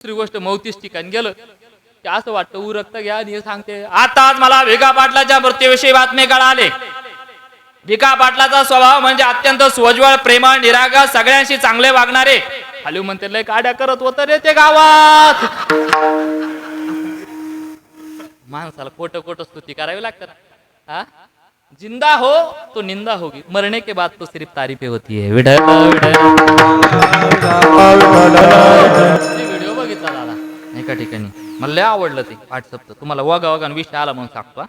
दुसरी गोष्ट 39 ठिकाणी गेलं की असं वाटतं उरकता घ्या आणि हे सांगते आताच मला भिका पाटलाच्या मृत्यूविषयी बातमी कळाली. भिका पाटलाचा स्वभाव म्हणजे अत्यंत सोज्वळ, प्रेमळ, निरागस, सगळ्यांशी चांगले वागणारे. खाली म्हणते लय काड्या करत होत रे ते गावात. माणसाला खोटं खोटं स्तुती करावी लागतात. हा, जिंदा हो तो निंदा होगी, मरने के बाद तो सिर्फ तारीफे होती है. व्हिडिओ बघितला दादा एका ठिकाणी, मला लय आवडलं ते व्हॉट्सअपचं. तुम्हाला वगा विषय आला म्हणून सांगतो.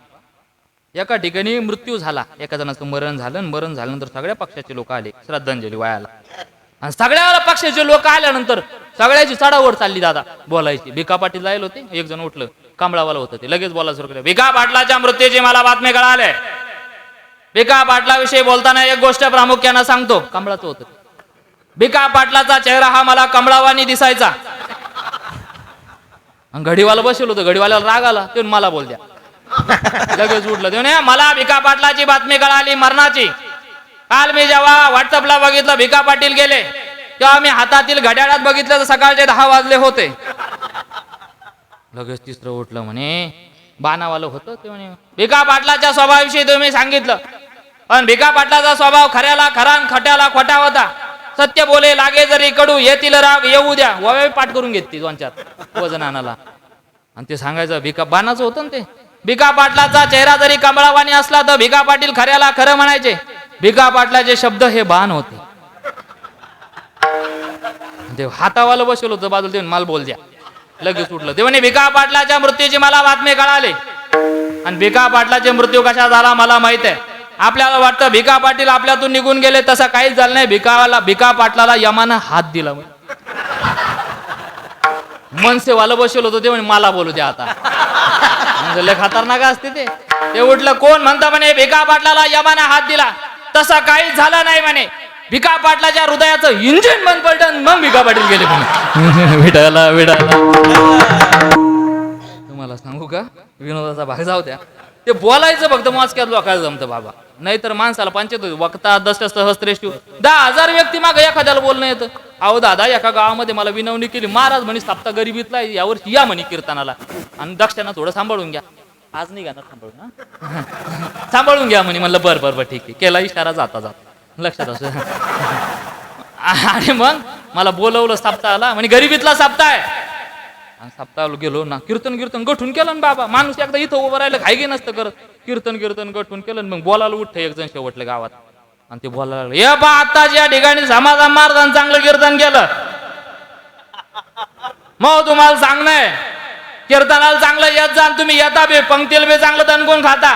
एका ठिकाणी मृत्यू झाला, एका जणाचं मरण झालं. मरण झाल्यानंतर सगळ्या पक्षाचे लोक आले श्रद्धांजली वायाला. आणि सगळ्या पक्षाचे लोक आल्यानंतर सगळ्याची चढावड चालली दादा बोलायची. भिका पाटील जायला होते, एक जण उठलं, कांबळावाला होतं ते, लगेच बोलायला सुरू केलं. भिका पाटलाच्या मृत्यूची मला बातमी कळाली. भिका पाटलाविषयी बोलताना एक गोष्ट प्रामुख्यानं सांगतो. कांबळाचं होतं. भिका पाटलाचा चेहरा हा मला कमळावानी दिसायचा. घडीवाला बसलो होतो, घडीवाल्याला राग आला, ते मला बोल द्या. लगेच उठलं ते, मला भिका पाटलाची बातमी कळाली मरणाची. काल मी जेव्हा व्हॉट्सअपला बघितलं भिका पाटील गेले, तेव्हा मी हातातील घड्याळात बघितलं तर सकाळचे 10 वाजले होते. लगेच तिसरं उठलं, म्हणे बाणावालं होतं ते, म्हणे भिका पाटलाच्या स्वभावाविषयी तुम्ही सांगितलं, पण भिका पाटलाचा स्वभाव खऱ्याला खरा, खट्याला खोटा होता. सत्य बोले लागे जरी कडू, येतील राग येऊ द्या. ववे पाठ करून घेतली 2-4 वजन आणाला. आणि ते सांगायचं भिका बाणाचं होतं ना ते. भिका पाटलाचा चेहरा जरी कमळावाणी असला तर भिका पाटील खऱ्याला खरं म्हणायचे. भिका पाटलाचे शब्द हे बाण होते. ते हातावाला बसवलं होतं बाजूला, ते माल बोल द्या. लगेच उठलं ते, म्हणे भिका पाटलाच्या मृत्यूची मला बातमी कळाली. आणि भिका पाटलाचे मृत्यू कशा झाला मला माहित आहे. आपल्याला वाटतं भिका पाटील आपल्यातून निघून गेले, तसं काहीच झालं नाही. भिका पाटलाला यमानं हात दिला. मनसेवाला बसवलं होतं ते, म्हणे मला बोलू द्या आता. लय खतरनाक असते ते उठलं, कोण म्हणतं म्हणे भिका पाटलाला यमानं हात दिला, तसं काहीच झालं नाही म्हणे. भिका पाटलाच्या हृदयाचं इंजिन बंद पडलं, मग भिका पाटील गेले म्हणे. विडाला तुम्हाला सांगू का, विनोदाचा भाग जाऊ द्या. ते बोलायचं फक्त मोजक्यात लोकांना जमतं बाबा, नाहीतर माणसाला पंचायत होती. वक्ता दष्ट सहस्त्रेष्ठी 10,000 व्यक्ती मागे एखाद्याला बोलणं येतं. अहो दादा, एका गावामध्ये मला विनवणी केली. महाराज म्हणे सप्ता गरिबीतला यावर्षी या म्हणे कीर्तनाला, आणि दक्षांना थोडं सांभाळून घ्या. आज नाही गाणार सांभाळून, सांभाळून घ्या म्हणे. म्हणलं बरं ठीक आहे. केला इशारा जाता लक्षात असं. आणि मग मला बोलवलं सप्ताहाला, म्हणे गरिबीतला सप्ताह आहे. सप्ताहाला गेलो ना, कीर्तन गठून केलं ना बाबा. माणूस एकदा इथं उभं राहिलं खायगे नसतं करत. कीर्तन गठून केलं. मग बोलायला उठतं एक जण शेवटलं गावात, आणि ते बोलायला लागलं, हे बा आताच या ठिकाणी समाजा महाराजांनी चांगलं कीर्तन केलं. मग तुम्हाला सांगणंय, कीर्तनाला चांगलं येत जा, तुम्ही येता बे पंक्तीला बे चांगलं तणकून खाता.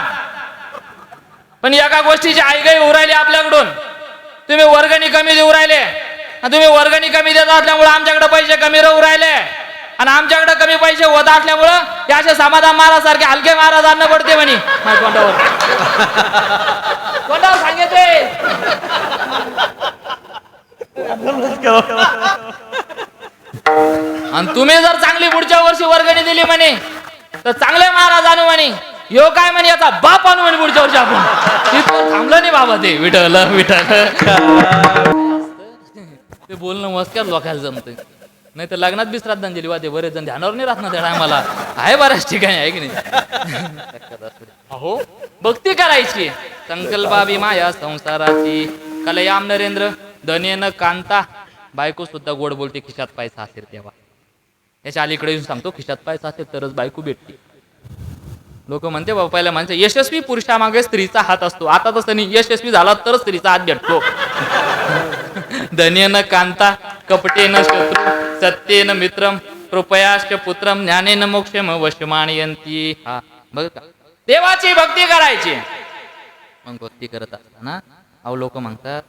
पण एका गोष्टीची आईगाई होऊ राहिली आपल्याकडून, तुम्ही वर्गणी कमी देऊ राहिले. तुम्ही वर्गणी कमी देत असल्यामुळे आमच्याकडे पैसे कमी राहू राहिले, आणि आमच्याकडे कमी पैसे होत असल्यामुळं हे असे समाधान महाराज सारखे हलके महाराज आणणं पडते म्हणे. तोंडावर सांगितले. आणि तुम्ही जर चांगली पुढच्या वर्षी वर्गणी दिली म्हणे तर चांगले महाराज आणू म्हणे. यो काय म्हणे याचा बाप आणू म्हणे पुढच्या वर्षी. आपण तिथं थांबलं नाही बाबा. ते विठ्ठल ते बोलणं मस्क्यात लोकायला जमतंय. नाही तर लग्नात बी श्रद्धांजली वादे बरेच जण ध्यानावर नाही राहत ना त्या टायमाला. आहे बऱ्याच ठिकाणी, आहे की नाही. अहो भक्ती करायची, संकल्पावी माया संसाराची, कलयाम नरेंद्र धनेन कांता. बायको सुद्धा गोड बोलते, खिशात पैसा असेल तेव्हा. याच्या अलीकडे येऊन सांगतो, खिशात पैसा असेल तरच बायको भेटते. लोक म्हणते बाबा, पहिल्या म्हणते यशस्वी पुरुषामागे स्त्रीचा हात असतो. आता तसं नाही, यशस्वी झाला तरच स्त्रीचा हात भेटतो. धनेन कांता कपटेन शत्रू सत्येन मित्रम कृपयाश्च पुत्रम ज्ञानेन मोक्षम वशमानयंती. हा बघ का, देवाची भक्ती करायची. मग भक्ती करत असताना अहो लोक म्हणतात,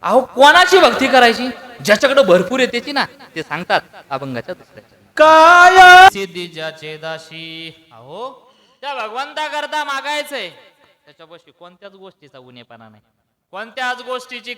अहो कोणाची भक्ती करायची, ज्याच्याकडे भरपूर येते ना, ते सांगतात अभंगाच्या दुसऱ्याच्या काय सिद्धी ज्याचे दाशी. अहो त्या भगवंता करता मागायचंय, त्याच्यापाशी कोणत्याच गोष्टीचा उणेपणा नाही, कोणत्याच गोष्टीची